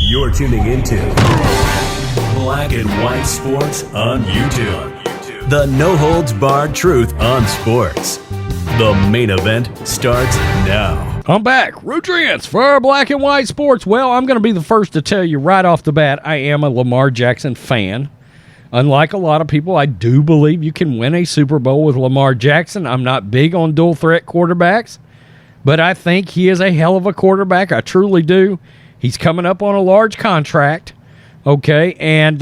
You're tuning into Black and White Sports on YouTube. The no-holds-barred truth on sports. The main event starts now. I'm back. Rudrance for Black and White Sports. Well, I'm going to be the first to tell you right off the bat, I am a Lamar Jackson fan. Unlike a lot of people, I do believe you can win a Super Bowl with Lamar Jackson. I'm not big on dual-threat quarterbacks, but I think he is a hell of a quarterback. I truly do. He's coming up on a large contract, okay, and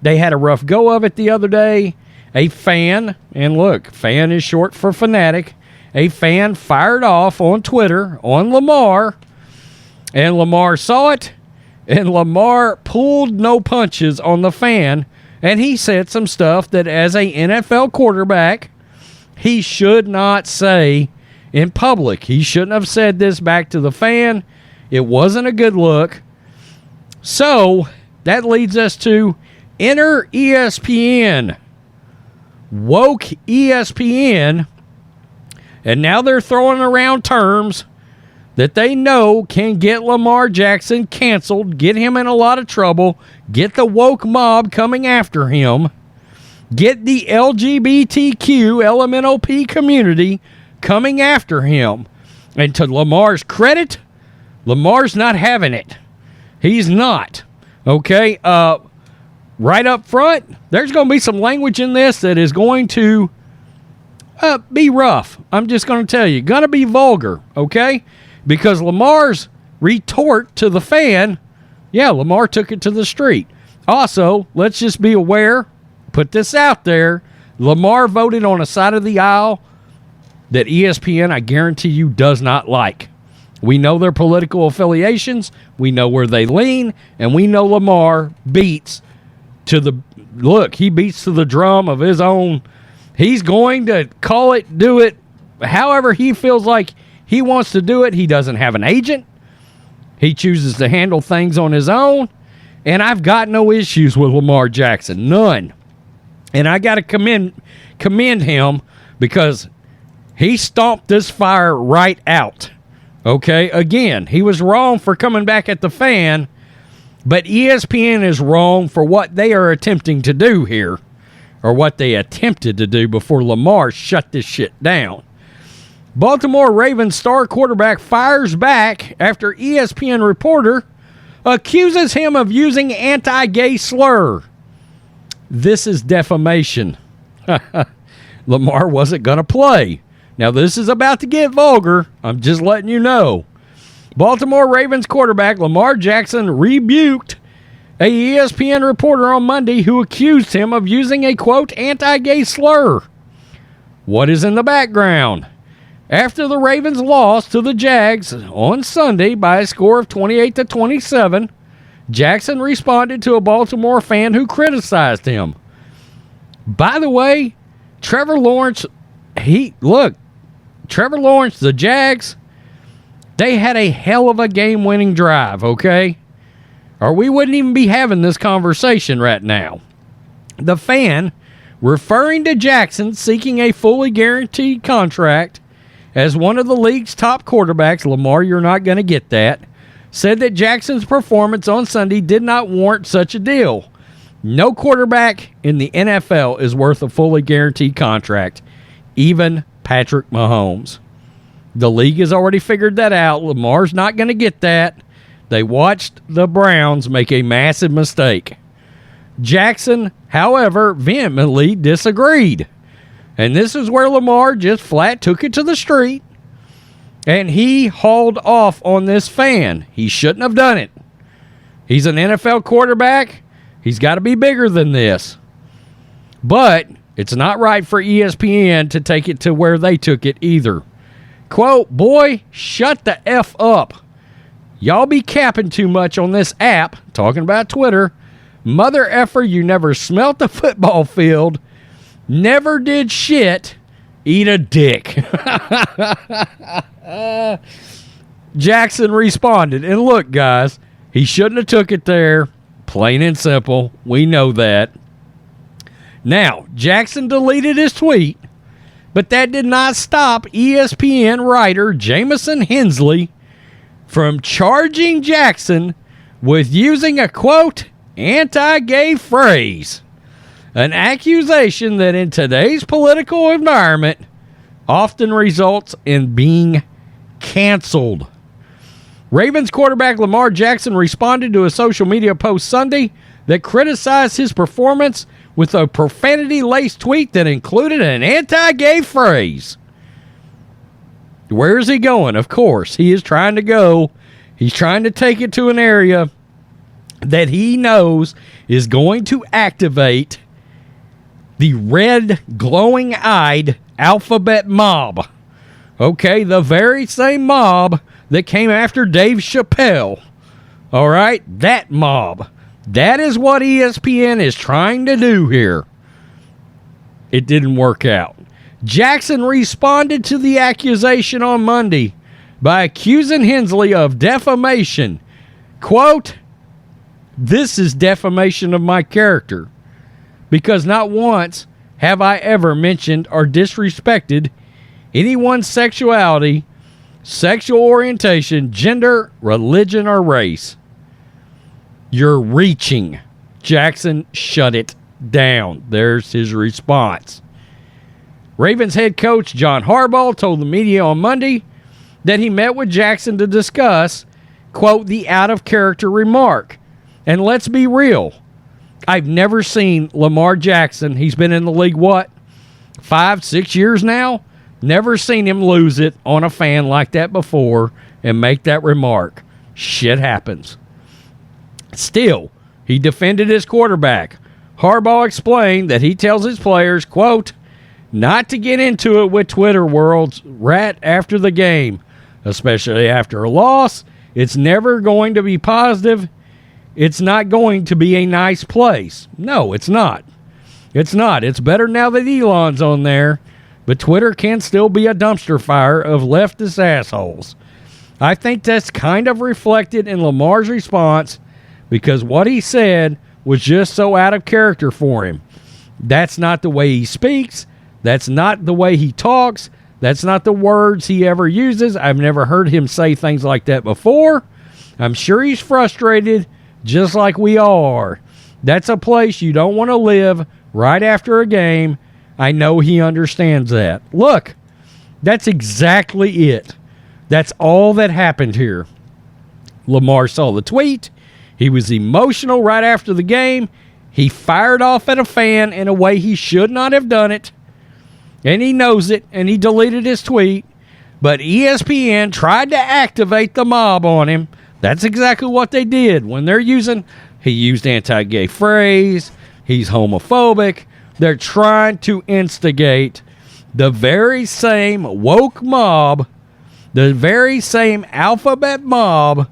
they had a rough go of it the other day. A fan, and look, fan is short for fanatic, a fan fired off on Twitter on Lamar, and Lamar saw it, and Lamar pulled no punches on the fan, and he said some stuff that as a NFL quarterback, he should not say in public. He shouldn't have said this back to the fan. It wasn't a good look. So that leads us to enter ESPN. Woke ESPN. And now they're throwing around terms that they know can get Lamar Jackson canceled, get him in a lot of trouble, get the woke mob coming after him, get the LGBTQ, LMNOP community coming after him. And to Lamar's credit, Lamar's not having it. He's not. Okay? Right up front, there's going to be some language in this that is going to be rough. I'm just going to tell you. Going to be vulgar. Okay? Because Lamar's retort to the fan, yeah, Lamar took it to the street. Also, let's just be aware, put this out there, Lamar voted on a side of the aisle that ESPN, I guarantee you, does not like. We know their political affiliations, we know where they lean, and we know Lamar beats to the, look, he beats to the drum of his own. He's going to call it, do it, however he feels like he wants to do it. He doesn't have an agent. He chooses to handle things on his own, and I've got no issues with Lamar Jackson, none. And I got to commend him because he stomped this fire right out. Okay, again, he was wrong for coming back at the fan, but ESPN is wrong for what they are attempting to do here, or what they attempted to do before Lamar shut this shit down. Baltimore Ravens star quarterback fires back after ESPN reporter accuses him of using anti-gay slur. This is defamation. Lamar wasn't going to play. Now, this is about to get vulgar. I'm just letting you know. Baltimore Ravens quarterback Lamar Jackson rebuked a ESPN reporter on Monday who accused him of using a, quote, anti-gay slur. What is in the background? After the Ravens lost to the Jags on Sunday by a score of 28-27, Jackson responded to a Baltimore fan who criticized him. By the way, Trevor Lawrence, Trevor Lawrence, the Jags, they had a hell of a game-winning drive, okay? Or we wouldn't even be having this conversation right now. The fan, referring to Jackson seeking a fully guaranteed contract as one of the league's top quarterbacks, Lamar, you're not going to get that, said that Jackson's performance on Sunday did not warrant such a deal. No quarterback in the NFL is worth a fully guaranteed contract, even Patrick Mahomes. The league has already figured that out. Lamar's not going to get that. They watched the Browns make a massive mistake. Jackson, however, vehemently disagreed. And this is where Lamar just flat took it to the street, and he hauled off on this fan. He shouldn't have done it. He's an NFL quarterback. He's got to be bigger than this. But it's not right for ESPN to take it to where they took it either. Quote, boy, shut the F up. Y'all be capping too much on this app, talking about Twitter. Mother effer, you never smelt the football field. Never did shit. Eat a dick. Jackson responded. And look, guys, he shouldn't have took it there. Plain and simple. We know that. Now, Jackson deleted his tweet, but that did not stop ESPN writer Jamison Hensley from charging Jackson with using a, quote, anti-gay phrase, an accusation that in today's political environment often results in being canceled. Ravens quarterback Lamar Jackson responded to a social media post Sunday that criticized his performance with a profanity-laced tweet that included an anti-gay phrase. Where is he going? Of course, he is trying to go. He's trying to take it to an area that he knows is going to activate the red, glowing-eyed alphabet mob. Okay, the very same mob that came after Dave Chappelle. All right, that mob. That is what ESPN is trying to do here. It didn't work out. Jackson responded to the accusation on Monday by accusing Hensley of defamation. Quote, "This is defamation of my character, because not once have I ever mentioned or disrespected anyone's sexuality, sexual orientation, gender, religion, or race." You're reaching. Jackson, shut it down. There's his response. Ravens head coach John Harbaugh told the media on Monday that he met with Jackson to discuss, quote, the out-of-character remark. And let's be real. I've never seen Lamar Jackson, he's been in the league, 5-6 years now? Never seen him lose it on a fan like that before and make that remark. Shit happens. Still, he defended his quarterback. Harbaugh explained that he tells his players, quote, not to get into it with Twitter worlds right after the game, especially after a loss. It's never going to be positive. It's not going to be a nice place. No, it's not. It's not. It's better now that Elon's on there, but Twitter can still be a dumpster fire of leftist assholes. I think that's kind of reflected in Lamar's response because what he said was just so out of character for him. That's not the way he speaks. That's not the way he talks. That's not the words he ever uses. I've never heard him say things like that before. I'm sure he's frustrated, just like we all are. That's a place you don't want to live right after a game. I know he understands that. Look, that's exactly it. That's all that happened here. Lamar saw the tweet. He was emotional right after the game. He fired off at a fan in a way he should not have done it. And he knows it, and he deleted his tweet. But ESPN tried to activate the mob on him. That's exactly what they did. When they're he used anti-gay phrase, he's homophobic. They're trying to instigate the very same woke mob, the very same alphabet mob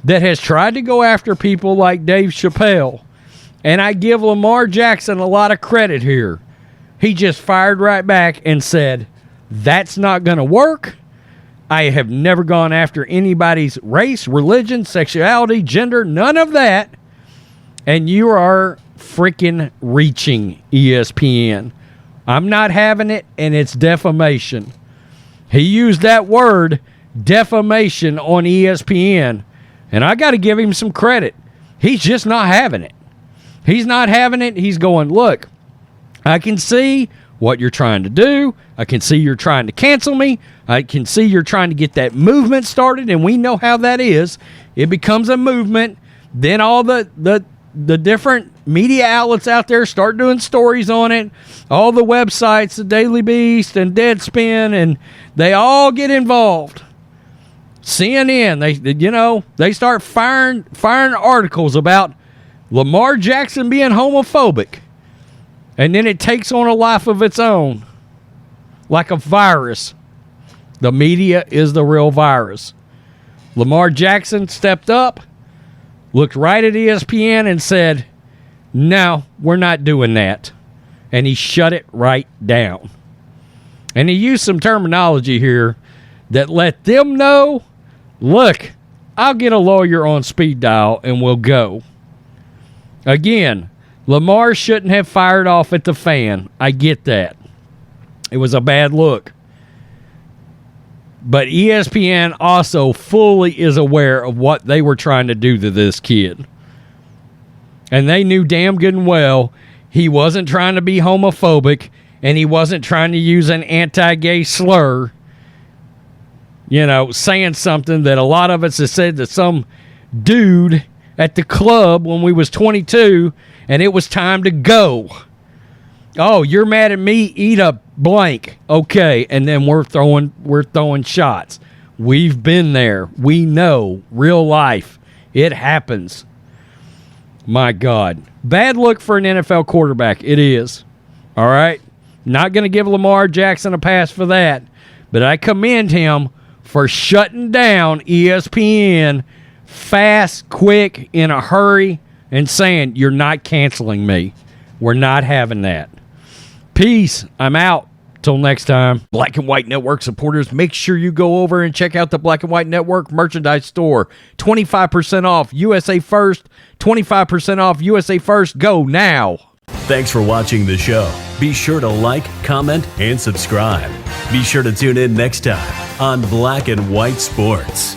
that has tried to go after people like Dave Chappelle. And I give Lamar Jackson a lot of credit here. He just fired right back and said, that's not going to work. I have never gone after anybody's race, religion, sexuality, gender, none of that. And you are freaking reaching, ESPN. I'm not having it, and it's defamation. He used that word, defamation, on ESPN. And I got to give him some credit. He's just not having it. He's not having it. He's going, look, I can see what you're trying to do. I can see you're trying to cancel me. I can see you're trying to get that movement started, and we know how that is. It becomes a movement. Then all the different media outlets out there start doing stories on it. All the websites, the Daily Beast and Deadspin, and they all get involved. CNN, they start firing articles about Lamar Jackson being homophobic. And then it takes on a life of its own, like a virus. The media is the real virus. Lamar Jackson stepped up, looked right at ESPN and said, no, we're not doing that. And he shut it right down. And he used some terminology here that let them know, look, I'll get a lawyer on speed dial and we'll go. Again, Lamar shouldn't have fired off at the fan. I get that. It was a bad look. But ESPN also fully is aware of what they were trying to do to this kid. And they knew damn good and well he wasn't trying to be homophobic and he wasn't trying to use an anti-gay slur, saying something that a lot of us have said to some dude at the club when we was 22 and it was time to go. Oh, you're mad at me? Eat a blank. Okay, and then we're throwing shots. We've been there. We know. Real life. It happens. My God. Bad look for an NFL quarterback. It is. All right? Not going to give Lamar Jackson a pass for that, but I commend him for shutting down ESPN fast, quick, in a hurry, and saying, you're not canceling me. We're not having that. Peace. I'm out. Till next time. Black and White Network supporters, make sure you go over and check out the Black and White Network merchandise store. 25% off USA First. 25% off USA First. Go now. Thanks for watching the show. Be sure to like, comment, and subscribe. Be sure to tune in next time on Black and White Sports.